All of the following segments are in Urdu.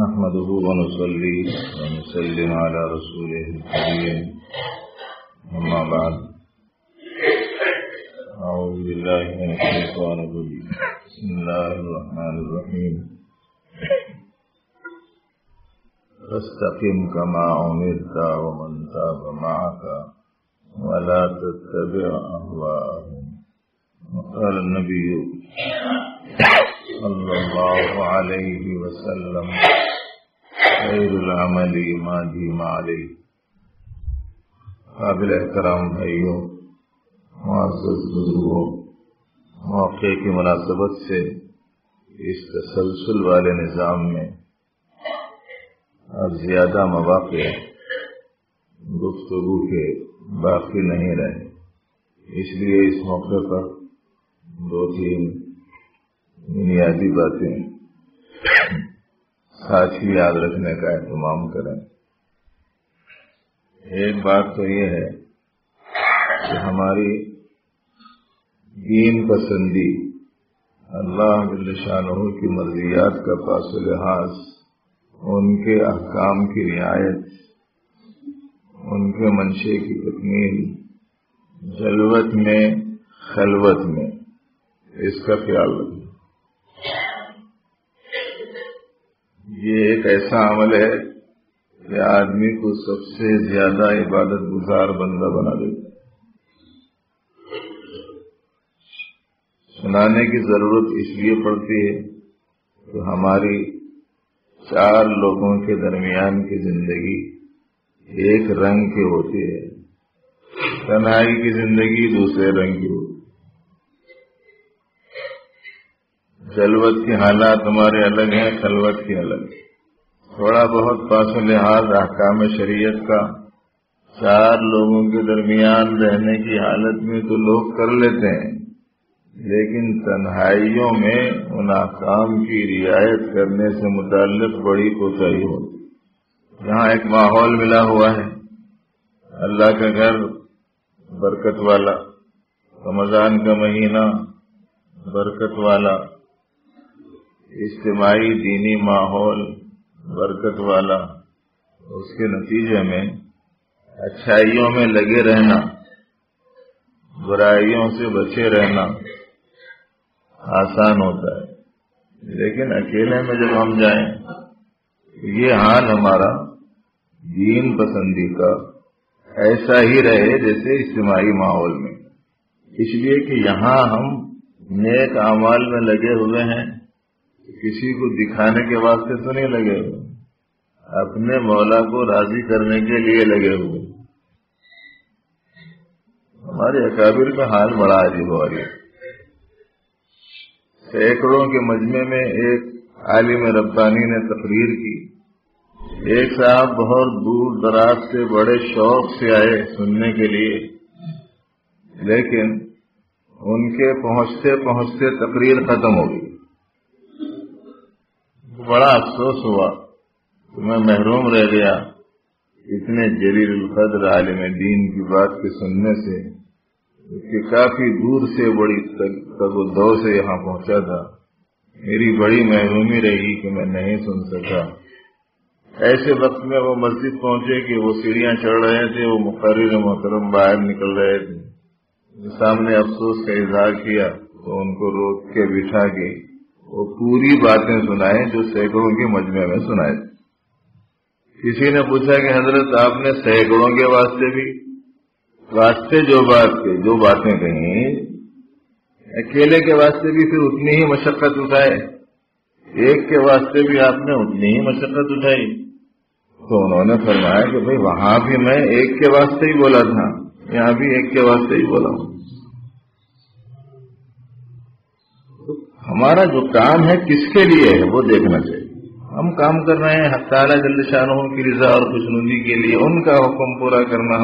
نحمده ونصلي ونسلم على رسوله الكريم أما بعد أعوذ بالله من الشيطان الرجيم بسم الله الرحمن الرحيم فاستقم كما أمرت ومن تاب معك ولا تتبع أهواءهم وقال النبي صلى الله عليه وسلم خير العمل ما دیم علیہ۔ قابل احترام بھائیوں، معزز بزرگوں، موقع کی مناسبت سے اس تسلسل والے نظام میں اب زیادہ مواقع گفتگو کے باقی نہیں رہے، اس لیے اس موقع پر دو تین بنیادی باتیں ساتھ ہی یاد رکھنے کا اہتمام کریں۔ ایک بات تو یہ ہے کہ ہماری دین پسندی، اللہ جل شانہ کی مرضیات کا پاس و لحاظ، ان کے احکام کی رعایت، ان کے منشے کی تکمیل، جلوت میں خلوت میں اس کا خیال رکھیں۔ یہ ایک ایسا عمل ہے کہ آدمی کو سب سے زیادہ عبادت گزار بندہ بنا دیتا۔ سنانے کی ضرورت اس لیے پڑتی ہے کہ ہماری چار لوگوں کے درمیان کی زندگی ایک رنگ کی ہوتی ہے، تنہائی کی زندگی دوسرے رنگ کی ہوتی ہے، جلوت کی حالات ہمارے الگ ہیں، خلوت کی الگ ہے۔ تھوڑا بہت پاس و لحاظ احکام شریعت کا چار لوگوں کے درمیان رہنے کی حالت میں تو لوگ کر لیتے ہیں، لیکن تنہائیوں میں ان احکام کی رعایت کرنے سے متعلق بڑی کوتاہی ہوتی۔ یہاں ایک ماحول ملا ہوا ہے، اللہ کا گھر برکت والا، رمضان کا مہینہ برکت والا، اجتماعی دینی ماحول برکت والا، اس کے نتیجے میں اچھائیوں میں لگے رہنا، برائیوں سے بچے رہنا آسان ہوتا ہے، لیکن اکیلے میں جب ہم جائیں یہ حال ہمارا دین پسندی کا ایسا ہی رہے جیسے اجتماعی ماحول میں، اس لیے کہ یہاں ہم نیک اعمال میں لگے ہوئے ہیں، کسی کو دکھانے کے واسطے تو نہیں لگے ہوئے، اپنے مولا کو راضی کرنے کے لیے لگے ہوئے۔ ہمارے اکابر کا حال بڑا عجیب ہو رہا ہے۔ سینکڑوں کے مجمع میں ایک عالم ربانی نے تقریر کی، ایک صاحب بہت دور دراز سے بڑے شوق سے آئے سننے کے لیے، لیکن ان کے پہنچتے پہنچتے تقریر ختم ہو گئی۔ بڑا افسوس ہوا کہ میں محروم رہ گیا اتنے جلیل القدر عالم دین کی بات کے سننے سے، کہ کافی دور سے بڑی تگ و دو سے یہاں پہنچا تھا۔ میری بڑی محرومی رہی کہ میں نہیں سن سکا۔ ایسے وقت میں وہ مسجد پہنچے کہ وہ سیڑھیاں چڑھ رہے تھے، وہ مقرر محترم باہر نکل رہے تھے، سامنے افسوس کا اظہار کیا تو ان کو روک کے بٹھا کے وہ پوری باتیں سنائے جو سینکڑوں کے مجمع میں سنائے۔ کسی نے پوچھا کہ حضرت آپ نے سینکڑوں کے واسطے جو باتیں کہیں، اکیلے کے واسطے بھی پھر اتنی ہی مشقت اٹھائے، ایک کے واسطے بھی آپ نے اتنی ہی مشقت اٹھائی؟ تو انہوں نے فرمایا کہ بھئی وہاں بھی میں ایک کے واسطے ہی بولا تھا، یہاں بھی ایک کے واسطے ہی بولا ہوں۔ ہمارا جو کام ہے کس کے لیے ہے وہ دیکھنا چاہیے۔ ہم کام کر رہے ہیں حق تعالیٰ جل شانہ کی رضا اور خوشنودی کے لیے، ان کا حکم پورا کرنا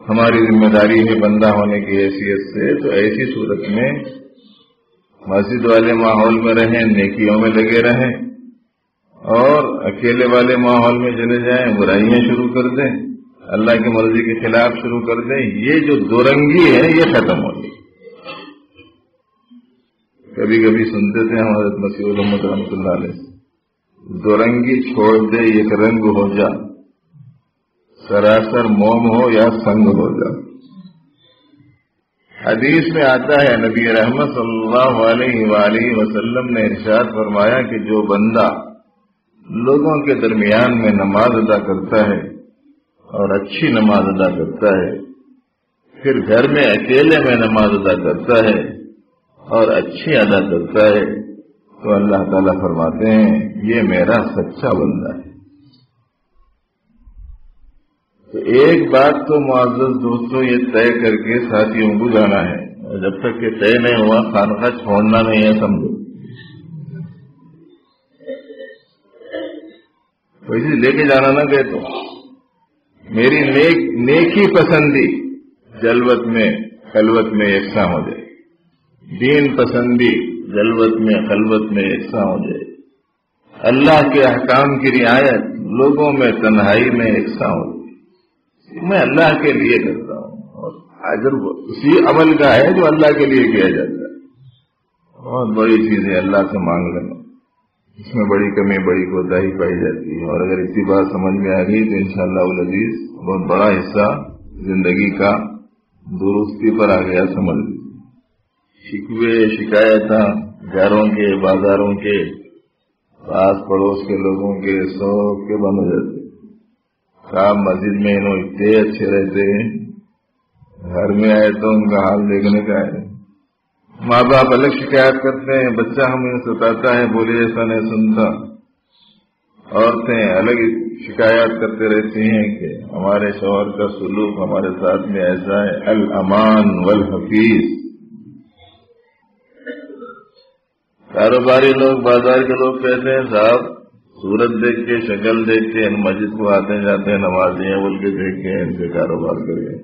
ہماری ذمہ داری ہے بندہ ہونے کی حیثیت سے۔ تو ایسی صورت میں مسجد والے ماحول میں رہیں، نیکیوں میں لگے رہیں، اور اکیلے والے ماحول میں چلے جائیں، برائیاں شروع کر دیں، اللہ کی مرضی کے خلاف شروع کر دیں، یہ جو دو رنگی ہے یہ ختم ہو گئی۔ کبھی کبھی سنتے تھے ہمارے مسیح الامت رحمۃ اللہ علیہ دو رنگی چھوڑ دے ایک رنگ ہو جا، سراسر موم ہو یا سنگ ہو جا۔ حدیث میں آتا ہے نبی رحمت صلی اللہ علیہ وآلہ وسلم نے ارشاد فرمایا کہ جو بندہ لوگوں کے درمیان میں نماز ادا کرتا ہے اور اچھی نماز ادا کرتا ہے، پھر گھر میں اکیلے میں نماز ادا کرتا ہے اور اچھی ادا کرتا ہے، تو اللہ تعالیٰ فرماتے ہیں یہ میرا سچا بندہ ہے۔ تو ایک بات تو معزز دوستوں یہ طے کر کے ساتھیوں کو جانا ہے، اور جب تک کہ طے نہیں ہوا خانقاہ چھوڑنا نہیں ہے، سمجھو کوئی چیز لے کے جانا نہ کہ تو میری نیکی پسندی جلوت میں خلوت میں یکساں ہو جائے، دین پسندی جلوت میں خلوت میں یکساں ہو جائے، اللہ کے احکام کی رعایت لوگوں میں تنہائی میں یکساں ہو جائے۔ میں اللہ کے لیے کرتا ہوں، اور اجر اسی عمل کا ہے جو اللہ کے لیے کیا جاتا ہے۔ بہت بڑی چیز ہے اللہ سے مانگ لینا، اس میں بڑی کمی بڑی کوتاہی پائی جاتی ہے، اور اگر اسی بات سمجھ میں آ گئی تو انشاءاللہ العزیز بہت بڑا حصہ زندگی کا درستی پر آ گیا۔ سمجھ شکوے شکایتاں گھروں کے بازاروں کے پاس پڑوس کے لوگوں کے سب کے بند ہو جاتے۔ صاحب مسجد میں انہوں اتنے اچھے رہتے ہیں، گھر میں آئے تو ان کا حال دیکھنے کا ہے۔ ماں باپ الگ شکایت کرتے ہیں، بچہ ہمیں ستاتا ہے، بولے ایسا نہیں سنتا۔ عورتیں الگ شکایت کرتے رہتی ہیں کہ ہمارے شوہر کا سلوک ہمارے ساتھ میں ایسا ہے۔ الامان والحفیظ۔ کاروباری لوگ بازار کے لوگ کہتے ہیں صاحب صورت دیکھ کے شکل دیکھ کے مسجد کو آتے جاتے ہیں، نمازی ہیں بول کے دیکھ کے ان سے کاروبار کریں۔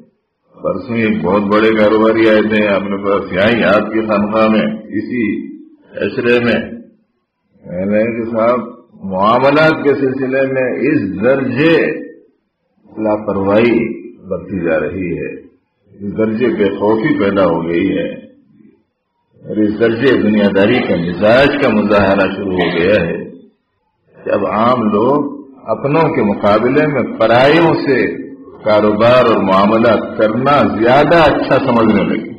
پرسوں ایک بہت بڑے کاروباری آئے تھے اپنے پاس، یہاں آپ کی خانقاہ میں اسی عشرے میں، میں نے کہ صاحب معاملات کے سلسلے میں اس درجے لاپرواہی برتی جا رہی ہے، اس درجے بے خوفی پیدا ہو گئی ہے، اور اس درجے دنیا داری کا مزاج کا مظاہرہ شروع ہو گیا ہے کہ اب عام لوگ اپنوں کے مقابلے میں پرائیوں سے کاروبار اور معاملات کرنا زیادہ اچھا سمجھنے لگے۔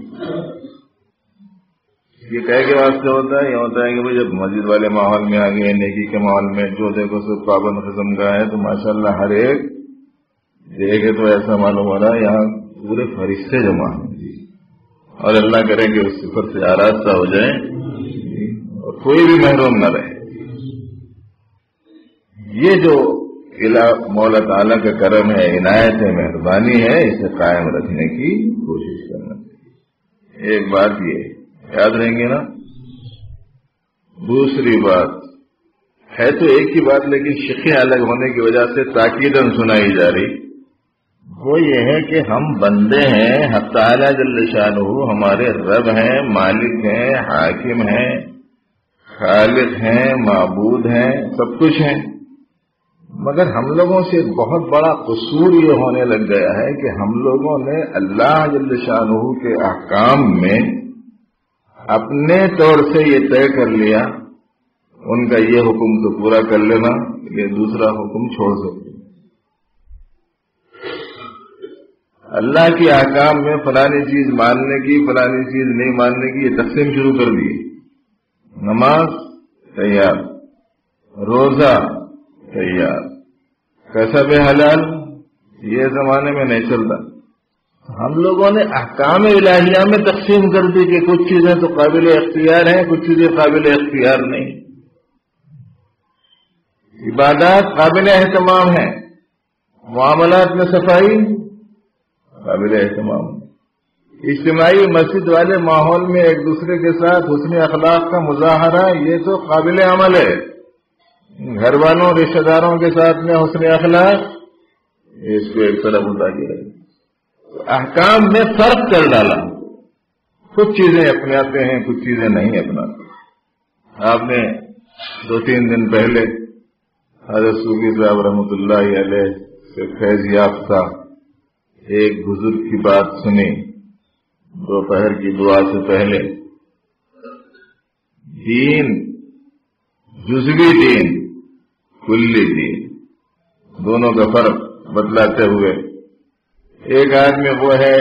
یہ کہہ کے واسطے ہوتا ہے، یہ ہوتا ہے کہ بھائی جب مسجد والے ماحول میں آ گئے، نیکی کے ماحول میں جو دیکھو سب پابند قسم کا ہے، تو ماشاءاللہ ہر ایک دیکھے تو ایسا معلوم ہو رہا ہے یہاں پورے فرشتے جمع ہیں، اور اللہ کرے کہ اس صفت سے آراستہ ہو جائیں اور کوئی بھی محروم نہ رہے۔ یہ جو مولا تعالیٰ کا کرم ہے، عنایت ہے، مہربانی ہے، اسے قائم رکھنے کی کوشش کرنا چاہیے۔ ایک بات یہ یاد رہیں گے نا۔ دوسری بات ہے تو ایک ہی بات، لیکن شقیں الگ ہونے کی وجہ سے تاکیداً سنائی جا رہی، وہ یہ ہے کہ ہم بندے ہیں، حق تعالیٰ جل شانہ ہمارے رب ہیں، مالک ہیں، حاکم ہیں، خالق ہیں، معبود ہیں، سب کچھ ہیں، مگر ہم لوگوں سے ایک بہت بڑا قصور یہ ہونے لگ گیا ہے کہ ہم لوگوں نے اللہ جل شانہ کے احکام میں اپنے طور سے یہ طے کر لیا، ان کا یہ حکم تو پورا کر لینا، یہ دوسرا حکم چھوڑ سکتے۔ اللہ کے احکام میں فلانی چیز ماننے کی، فلانی چیز نہیں ماننے کی یہ تقسیم شروع کر دی۔ نماز تیار، روزہ تیار، کسب حلال یہ زمانے میں نہیں چلتا۔ ہم لوگوں نے احکام الہیہ میں تقسیم کر دی کہ کچھ چیزیں تو قابل اختیار ہیں، کچھ چیزیں قابل اختیار نہیں۔ عبادات قابل اہتمام ہیں، معاملات میں صفائی قابل اہتمام، اجتماعی مسجد والے ماحول میں ایک دوسرے کے ساتھ حسن اخلاق کا مظاہرہ یہ تو قابل عمل ہے، گھر والوں رشتہ داروں کے ساتھ میں حسن اخلاق اس کو ایک طرف اٹھا کے رکھے۔ احکام میں فرق کر ڈالا، کچھ چیزیں اپناتے ہیں، کچھ چیزیں نہیں اپناتے۔ آپ نے 2-3 دن پہلے حضرت صوفی صاحب رحمۃ اللہ علیہ سے فیض یافتہ ایک بزرگ کی بات سنی دوپہر کی دعا سے پہلے۔ دین، جزوی دین کلی دین، دونوں کا فرق بتلاتے ہوئے، ایک آدمی وہ ہے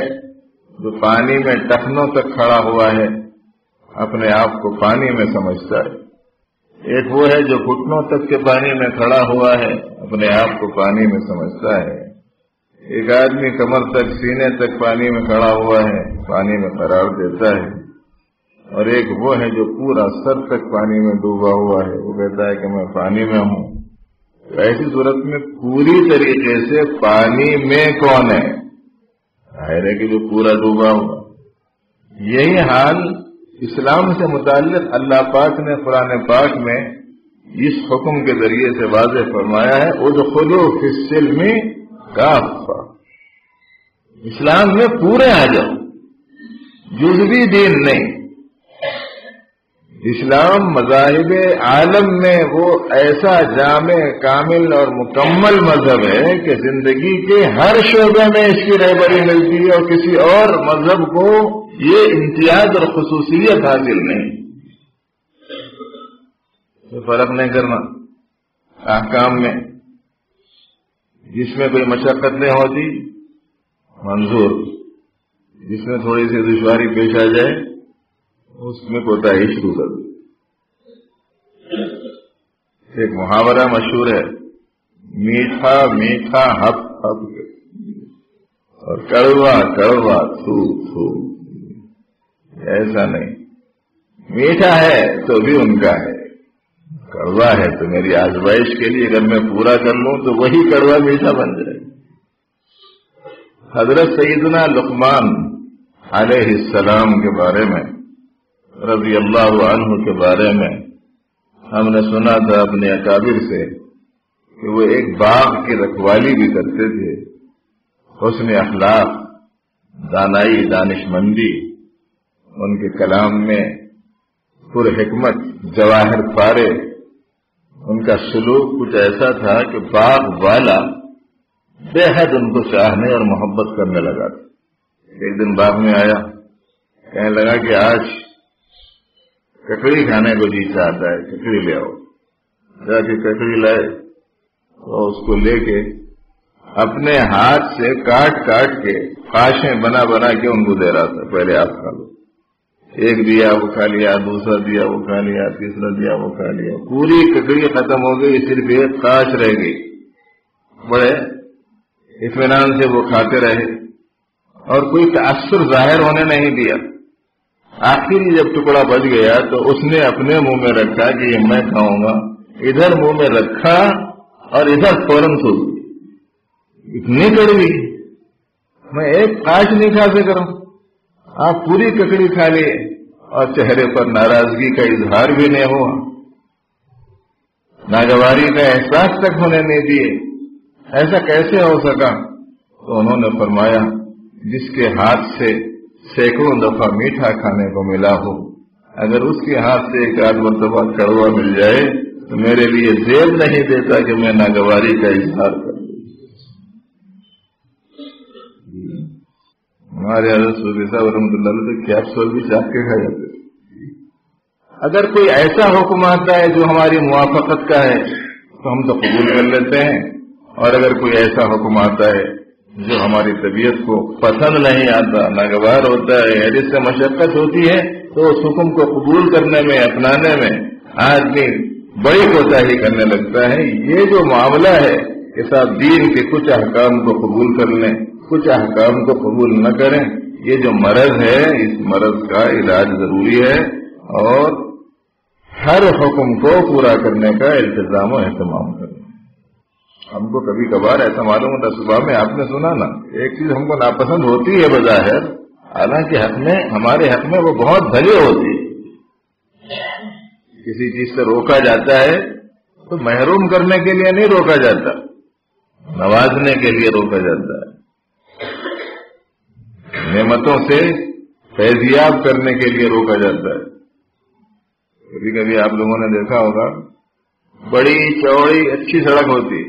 جو پانی میں ٹخنوں تک کھڑا ہوا ہے، اپنے آپ کو پانی میں سمجھتا ہے، ایک وہ ہے جو گھٹنوں تک کے پانی میں کھڑا ہوا ہے، اپنے آپ کو پانی میں سمجھتا ہے، ایک آدمی کمر تک سینے تک پانی میں کھڑا ہوا ہے، پانی میں قرار دیتا ہے، اور ایک وہ ہے جو پورا سر تک پانی میں ڈوبا ہوا ہے، وہ کہتا ہے کہ میں پانی میں ہوں۔ ایسی صورت میں پوری طریقے سے پانی میں کون ہے؟ ظاہر ہے کہ جو پورا ڈوبا ہوا۔ یہی حال اسلام سے متعلق اللہ پاک نے قرآن پاک میں اس حکم کے ذریعے سے واضح فرمایا ہے، ادخلوا فی السلم کافہ، اسلام میں پورے آ جاؤ، جزوی دین نہیں۔ اسلام مذاہب عالم میں وہ ایسا جامع کامل اور مکمل مذہب ہے کہ زندگی کے ہر شعبے میں اس کی رہبری ملتی ہے، اور کسی اور مذہب کو یہ امتیاز اور خصوصیت حاصل نہیں۔ یہ فرق نہیں کرنا احکام میں، جس میں کوئی مشقت نہیں ہوتی منظور، جس میں تھوڑی سی دشواری پیش آ جائے اس میں کوتاہی شروع کر دو۔ ایک محاورہ مشہور ہے، میٹھا میٹھا ہپ ہپ اور کڑوا کڑوا تھو تھو۔ ایسا نہیں، میٹھا ہے تو بھی ان کا ہے، کڑوا ہے تو میری آزمائش کے لیے اگر میں پورا کر لوں تو وہی کڑوا میٹھا بن جائے۔ حضرت سیدنا لقمان علیہ السلام کے بارے میں، رضی اللہ عنہ کے بارے میں ہم نے سنا تھا اپنے اکابر سے کہ وہ ایک باغ کی رکھوالی بھی کرتے تھے، حسن اخلاق، دانائی، دانش مندی ان کے کلام میں پر حکمت، جواہر پارے، ان کا سلوک کچھ ایسا تھا کہ باغ والا بے حد ان کو چاہنے اور محبت کرنے لگا تھا۔ ایک دن باغ میں آیا، کہنے لگا کہ آج ککڑی کھانے کو جی چاہتا ہے، ککڑی لے آؤ۔ جا کے ککڑی لائے اور اس کو لے کے اپنے ہاتھ سے کاٹ کاٹ کے خاشیں بنا بنا کے ان کو دے رہا تھا، پہلے آپ کھا لو۔ ایک دیا وہ کھا لیا، دوسرا دیا وہ کھا لیا، تیسرا دیا وہ کھا لیا، پوری ککڑی ختم ہو گئی، صرف ایک خاش رہ گئی۔ بڑے اطمینان سے وہ کھاتے رہے اور کوئی تاثر ظاہر ہونے نہیں دیا۔ آخر جب ٹکڑا بچ گیا تو اس نے اپنے منہ میں رکھا کہ یہ میں کھاؤں گا، ادھر منہ میں رکھا اور ادھر فوراً سو اتنی کڑوی، میں ایک خاش نہیں کھا سک رہا ہوں، آپ پوری ککڑی کھا لیے اور چہرے پر ناراضگی کا اظہار بھی نہیں ہوا، ناگواری کا احساس تک ہونے نہیں دیے، ایسا کیسے ہو سکا؟ تو انہوں نے فرمایا، جس کے ہاتھ سے سینکڑوں دفعہ میٹھا کھانے کو ملا ہو، اگر اس کے ہاتھ سے ایک آدھ مرتبہ کڑوا مل جائے تو میرے لیے زیب نہیں دیتا کہ میں ناگواری کا اظہار کروں۔ ہمارے حضرت صوفی صاحب رحمۃ اللہ علیہ تو کیپسول بھی چاٹ کے کھا جاتے۔ اگر کوئی ایسا حکم آتا ہے جو ہماری موافقت کا ہے تو ہم تو قبول کر لیتے ہیں، اور اگر کوئی ایسا حکم آتا ہے جو ہماری طبیعت کو پسند نہیں آتا، ناگوار ہوتا ہے، جس سے مشقت ہوتی ہے، تو اس حکم کو قبول کرنے میں، اپنانے میں آدمی بڑی کوتاہی کرنے لگتا ہے۔ یہ جو معاملہ ہے کہ صاحب دین کے کچھ احکام کو قبول کر لیں، کچھ احکام کو قبول نہ کریں، یہ جو مرض ہے، اس مرض کا علاج ضروری ہے، اور ہر حکم کو پورا کرنے کا التزام و اہتمام کریں۔ ہم کو کبھی کبھار ایسا معلوم ہوتا، صبح میں آپ نے سنا نا، ایک چیز ہم کو ناپسند ہوتی ہے بظاہر، حالانکہ حق میں، ہمارے حق میں وہ بہت بھلی ہوتی ہے۔ کسی چیز سے روکا جاتا ہے تو محروم کرنے کے لیے نہیں روکا جاتا، نوازنے کے لیے روکا جاتا ہے، نعمتوں سے فیضیاب کرنے کے لیے روکا جاتا ہے۔ کبھی کبھی آپ لوگوں نے دیکھا ہوگا، بڑی چوڑی اچھی سڑک ہوتی،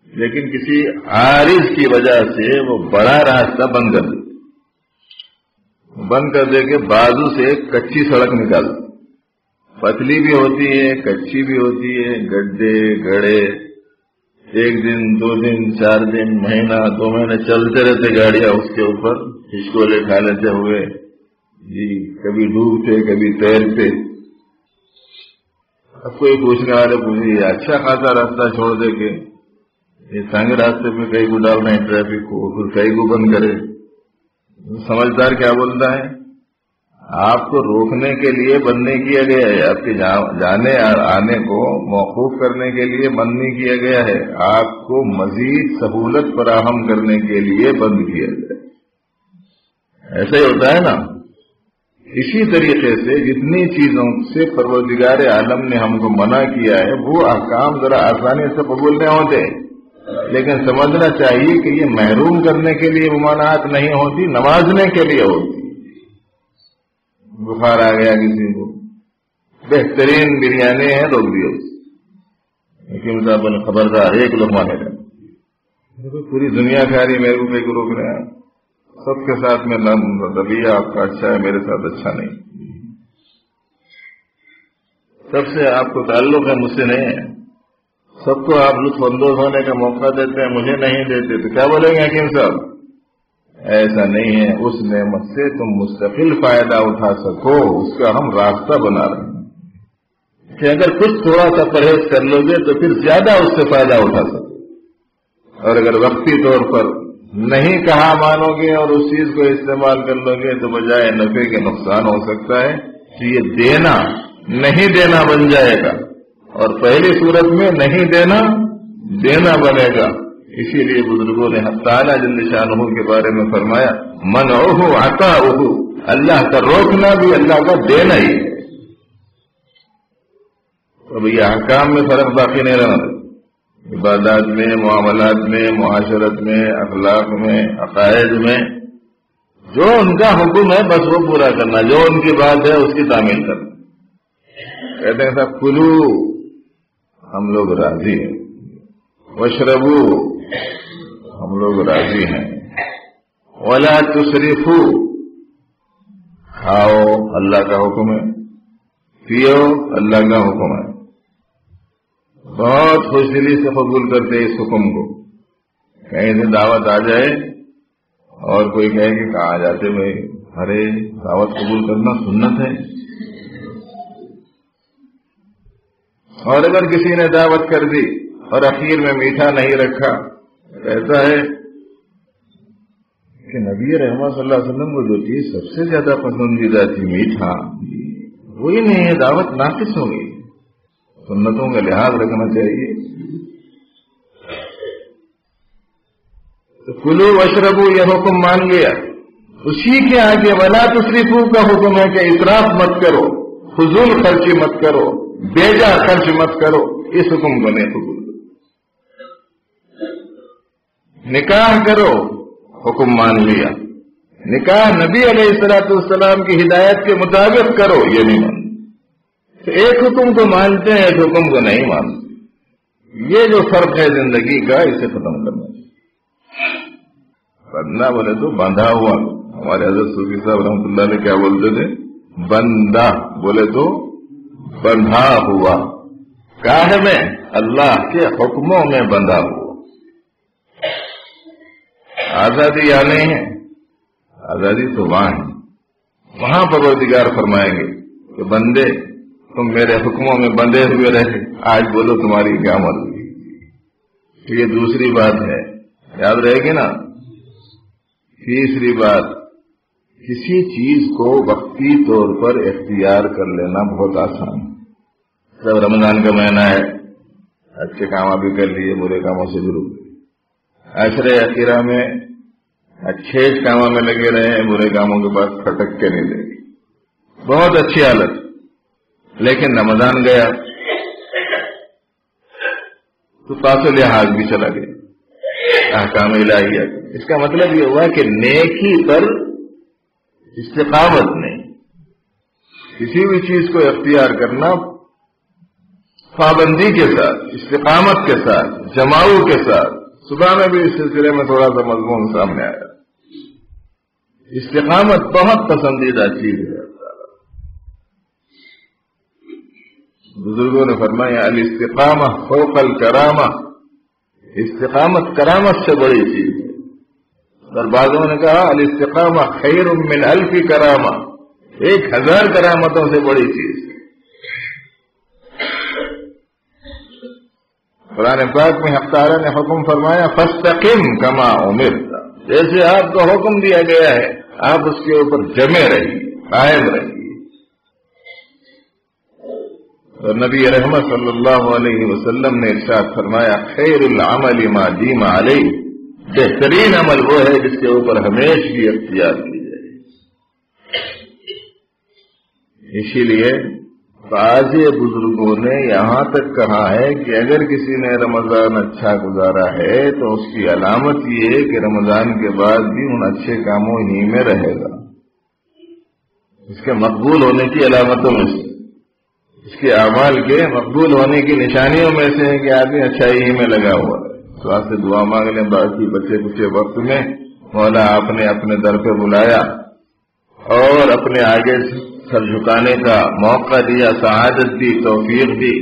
لیکن کسی عارض کی وجہ سے وہ بڑا راستہ بند کر دے کے بازو سے کچی سڑک نکال، پتلی بھی ہوتی ہے، کچی بھی ہوتی ہے، گڈھے گڑھے، 1 دن 2 دن 4 دن مہینہ 2 مہینے چلتے رہتے گاڑیاں اس کے اوپر ہچکولے کھا لیتے ہوئے جی، کبھی ڈوبتے کبھی تیرتے. اب کوئی پوچھنے والے پوچھے اچھا خاصا راستہ چھوڑ دے کے یہ تنگ راستے پہ کئی کو ڈالنا ہے ٹریفک کو، پھر کئی کو بند کرے. سمجھدار کیا بولتا ہے؟ آپ کو روکنے کے لیے بند نہیں کیا گیا ہے، آپ کے جانے اور آنے کو موقوف کرنے کے لیے بند نہیں کیا گیا ہے، آپ کو مزید سہولت فراہم کرنے کے لیے بند کیا گیا ہے. ایسا ہی ہوتا ہے نا. اسی طریقے سے جتنی چیزوں سے پروردگار عالم نے ہم کو منع کیا ہے وہ احکام ذرا آسانی سے قبول نہیں ہوتے، لیکن سمجھنا چاہیے کہ یہ محروم کرنے کے لیے ممانعات نہیں ہوتی، نوازنے کے لیے ہوتی. بخار آ گیا کسی کو، بہترین بریانی ہے، روک دیا حکیم صاحب نے خبردار 1 لقمہ ہے، پوری دنیا کھا رہی، میرے کو کو روک رہے ہیں. سب کے ساتھ میں رویہ آپ کا اچھا ہے، میرے ساتھ اچھا نہیں. سب سے آپ کو تعلق ہے، مجھ سے نہیں ہے. سب کو آپ لطف اندوز ہونے کا موقع دیتے ہیں، مجھے نہیں دیتے، تو کیا بولیں گے حکیم صاحب؟ ایسا نہیں ہے. اس نعمت سے تم مستقل فائدہ اٹھا سکو، اس کا ہم راستہ بنا رہے ہیں کہ اگر کچھ تھوڑا سا پرہیز کر لو گے تو پھر زیادہ اس سے فائدہ اٹھا سکو. اور اگر وقتی طور پر نہیں کہا مانو گے اور اس چیز کو استعمال کر لو گے تو بجائے نفع کے نقصان ہو سکتا ہے. تو یہ دینا نہیں دینا بن جائے گا، اور پہلی صورت میں نہیں دینا دینا بنے گا. اسی لیے بزرگوں نے حق تعالیٰ جل شانہ کے بارے میں فرمایا منعہ عطاؤہ، اللہ کا روکنا بھی اللہ کا دینا ہی ہے. اب یہ احکام میں فرق باقی نہیں رہنا، عبادات میں، معاملات میں، معاشرت میں، اخلاق میں، عقائد میں جو ان کا حکم ہے بس وہ پورا کرنا، جو ان کی بات ہے اس کی تعمیل کرنا. کہتے ہیں صاحب کلو، ہم لوگ راضی ہیں، واشربو، ہم لوگ راضی ہیں، ولا تسرفو، کھاؤ اللہ کا حکم ہے، پیو اللہ کا حکم ہے. بہت خوش دلی سے قبول کرتے اس حکم کو. کہیں سے دعوت آ جائے اور کوئی کہے کہ کہاں جاتے بھائی، ارے دعوت قبول کرنا سنت ہے. اور اگر کسی نے دعوت کر دی اور اخیر میں میٹھا نہیں رکھا، ایسا ہے کہ نبی رحمت صلی اللہ علیہ وسلم کو جو چیز سب سے زیادہ پسندیدہ تھی میٹھا، وہی نہیں ہے، دعوت ناقص ہو گئی. سنتوں کا لحاظ رکھنا چاہیے. تو کلو واشربو یہ حکم مان گیا. اسی کے آگے ولا تسرفو کا حکم ہے کہ اسراف مت کرو، فضول خرچی مت کرو، بیجا خرچ مت کرو. اس حکم کو نہیں قبول. نکاح کرو، حکم مان لیا. نکاح نبی علیہ الصلوۃ والسلام کی ہدایت کے مطابق کرو، یہ نہیں مانتے. تو ایک حکم کو مانتے ہیں، ایک حکم کو نہیں مانتے. یہ جو فرق ہے زندگی کا، اسے ختم کرنا چاہیے. بندہ بولے تو بندھا ہوا. ہمارے حضرت صوفی صاحب رحمۃ اللہ علیہ کیا بولتے تھے؟ بندہ بولے تو بندھا ہوا. کاہے میں؟ اللہ کے حکموں میں بندھا ہوا. آزادی یا نہیں ہے؟ آزادی تو وہاں ہے. وہاں پروردگار فرمائیں گے کہ بندے تم میرے حکموں میں بندھے ہوئے رہے، آج بولو تمہاری کیا مرضی. تو یہ دوسری بات ہے، یاد رہے گی نا. تیسری بات، کسی چیز کو وقتی طور پر اختیار کر لینا بہت آسان ہے. جب رمضان کا مہینہ ہے، اچھے کام ابھی کر لیے، برے کاموں سے ضرور. عشرے اخیرہ میں اچھے کاموں میں لگے رہے ہیں، برے کاموں کے پاس کھٹک کے نہیں لگے. بہت اچھی حالت. لیکن رمضان گیا تو پاس و لحاظ بھی چلا گیا، احکام الہیہ. اس کا مطلب یہ ہوا کہ نیکی پر استقامت نہیں. کسی بھی چیز کو اختیار کرنا پابندی کے ساتھ، استقامت کے ساتھ، جماؤ کے ساتھ. صبح میں بھی اس سلسلے میں تھوڑا سا مضمون سامنے آیا. استقامت بہت پسندیدہ چیز ہے. بزرگوں نے فرمایا الاستقامہ فوق الکرامہ، استقامت کرامت سے بڑی چیز ہے، اور بعضوں نے کہا الاستقامہ خیر من 1000 کرامہ، 1000 کرامتوں سے بڑی چیز ہے۔ قرآن پاک میں حق تعالی نے حکم فرمایا فاستقم کما امرت، جیسے آپ کو حکم دیا گیا ہے آپ اس کے اوپر جمے رہیے، قائم رہیے۔ اور نبی رحمت صلی اللہ علیہ وسلم نے ارشاد فرمایا خیر العمل ما دیم علیہ، بہترین عمل وہ ہے جس کے اوپر ہمیشہ اختیار کی جائے۔ اسی لیے بعض بزرگوں نے یہاں تک کہا ہے کہ اگر کسی نے رمضان اچھا گزارا ہے تو اس کی علامت یہ ہے کہ رمضان کے بعد بھی ان اچھے کاموں ہی میں رہے گا، اس کے مقبول ہونے کی علامتوں میں سے، اس کے اعمال کے مقبول ہونے کی نشانیوں میں سے ہے کہ آدمی اچھائی ہی میں لگا ہوا ہے۔ تو آپ سے دعا مانگ لیں، باقی بچے کچھ وقت میں مولا آپ نے اپنے در پہ بلایا اور اپنے آگے سر جھکانے کا موقع دیا، سعادت دی، توفیق دی۔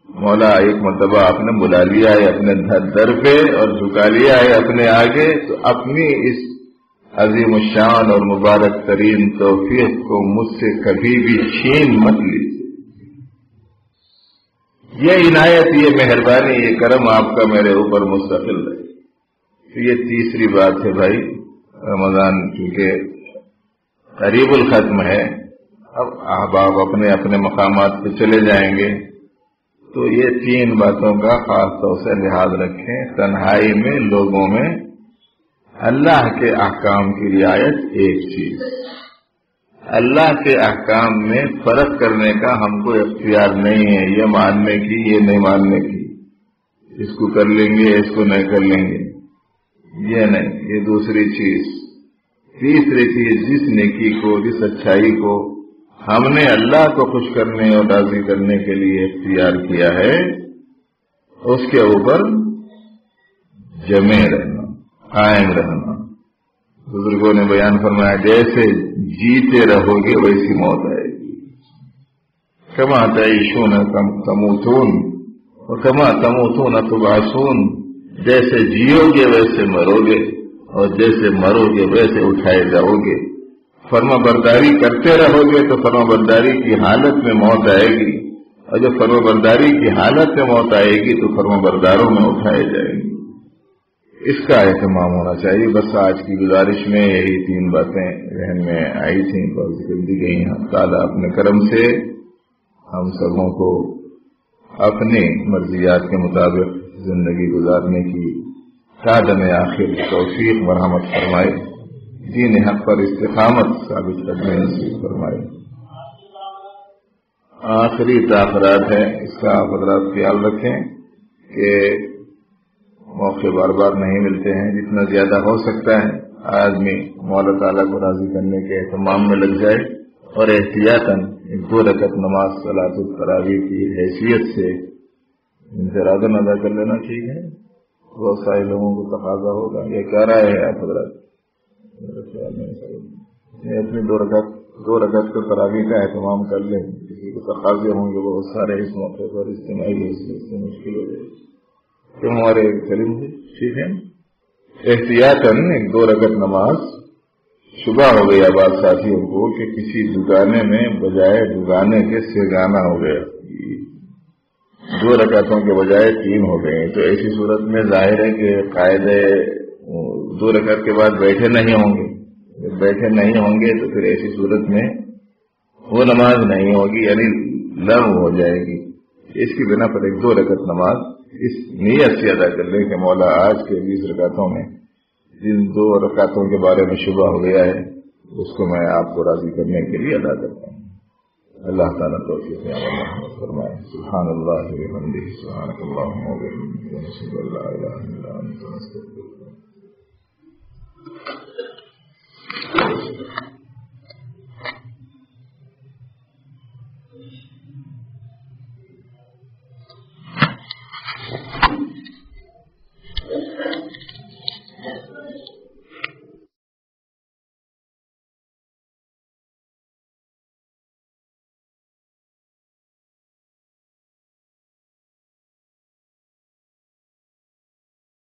مولا ایک مرتبہ آپ نے بلا لیا ہے اپنے در پہ اور جھکا لیا ہے اپنے آگے، تو اپنی اس عظیم الشان اور مبارک ترین توفیق کو مجھ سے کبھی بھی چھین مت لیجیے۔ یہ عنایت، یہ مہربانی، یہ کرم آپ کا میرے اوپر مستقل رہے۔ تو یہ تیسری بات ہے بھائی، رمضان چونکہ قریب الختم ہے، اب احباب اپنے اپنے مقامات پہ چلے جائیں گے، تو یہ 3 باتوں کا خاص طور سے لحاظ رکھیں۔ تنہائی میں لوگوں میں اللہ کے احکام کی رعایت ایک چیز، اللہ کے احکام میں فرق کرنے کا ہم کو اختیار نہیں ہے، یہ ماننے کی یہ نہیں ماننے کی، اس کو کر لیں گے اس کو نہیں کر لیں گے، یہ نہیں، یہ دوسری چیز۔ تیسری چیز، جس نیکی کو، جس اچھائی کو ہم نے اللہ کو خوش کرنے اور راضی کرنے کے لیے اختیار کیا ہے، اس کے اوپر جمے رہنا، قائم رہنا۔ بزرگوں نے بیان فرمایا جیسے جیتے رہو گے ویسی موت آئے گی، کما تعیشون تموتون وکما تموتون تبعثون، جیسے جیو گے ویسے مرو گے اور جیسے مرو گے ویسے اٹھائے جاؤ گے۔ فرما برداری کرتے رہو گے تو فرما برداری کی حالت میں موت آئے گی، اور جب فرما برداری کی حالت میں موت آئے گی تو فرما برداروں میں اٹھائے جائیں گے۔ اس کا اہتمام ہونا چاہیے۔ بس آج کی گزارش میں یہی 3 باتیں ذہن میں آئی تھیں اور ذکر دی گئی ہیں۔ تعالیٰ اپنے کرم سے ہم سبوں کو اپنی مرضیات کے مطابق زندگی گزارنے کی قدم آخر توفیق مرحمت فرمائے، دین حق پر استقامت ثابت کرنے نصیب فرمائے۔ آخری تاخیرات ہے، اس کا آپ حضرات خیال رکھیں کہ موقع بار بار نہیں ملتے ہیں، جتنا زیادہ ہو سکتا ہے آدمی مولا تعالیٰ کو راضی کرنے کے اہتمام میں لگ جائے، اور احتیاطاً 2 رکعت نماز صلاۃ التراویح کی حیثیت سے انفراداً ادا کر لینا ٹھیک ہے۔ بہت سارے لوگوں کو تقاضا ہوگا، یہ کہہ رہا ہے آپ حضرات اپنی 2 رکعت کا تراویح کا اہتمام کر لیں، کسی کو تقاضے ہوں گے بہت سارے اس موقع پر، اجتماعی حیثیت سے مشکل ہو جائے گی، کیوں ہمارے کریم جی ٹھیک ہے۔ احتیاطاً 2 رکعت نماز، شبہ ہو گیا بعض ساتھیوں کو کہ کسی دگانے میں بجائے دگانے کے سگانا ہو گیا، 2 رکعتوں کے بجائے 3 ہو گئے، تو ایسی صورت میں ظاہر ہے کہ قاعدے 2 رکعت کے بعد بیٹھے نہیں ہوں گے، جب بیٹھے نہیں ہوں گے تو پھر ایسی صورت میں وہ نماز نہیں ہوگی، یعنی لغو ہو جائے گی۔ اس کی بنا پر 2 رکعت نماز اس نیت سے ادا کر لیں کہ مولا آج کے 20 رکعتوں میں جن 2 رکعتوں کے بارے میں شبہ ہو گیا ہے اس کو میں آپ کو راضی کرنے کے لیے ادا کرتا ہوں۔ اللہ تعالیٰ توفیق عمل فرمائے۔ سبحان اللہ وبحمدہ، سبحانک اللہم وبحمدک، نشہد ان لا الہ الا انت، نستغفرک۔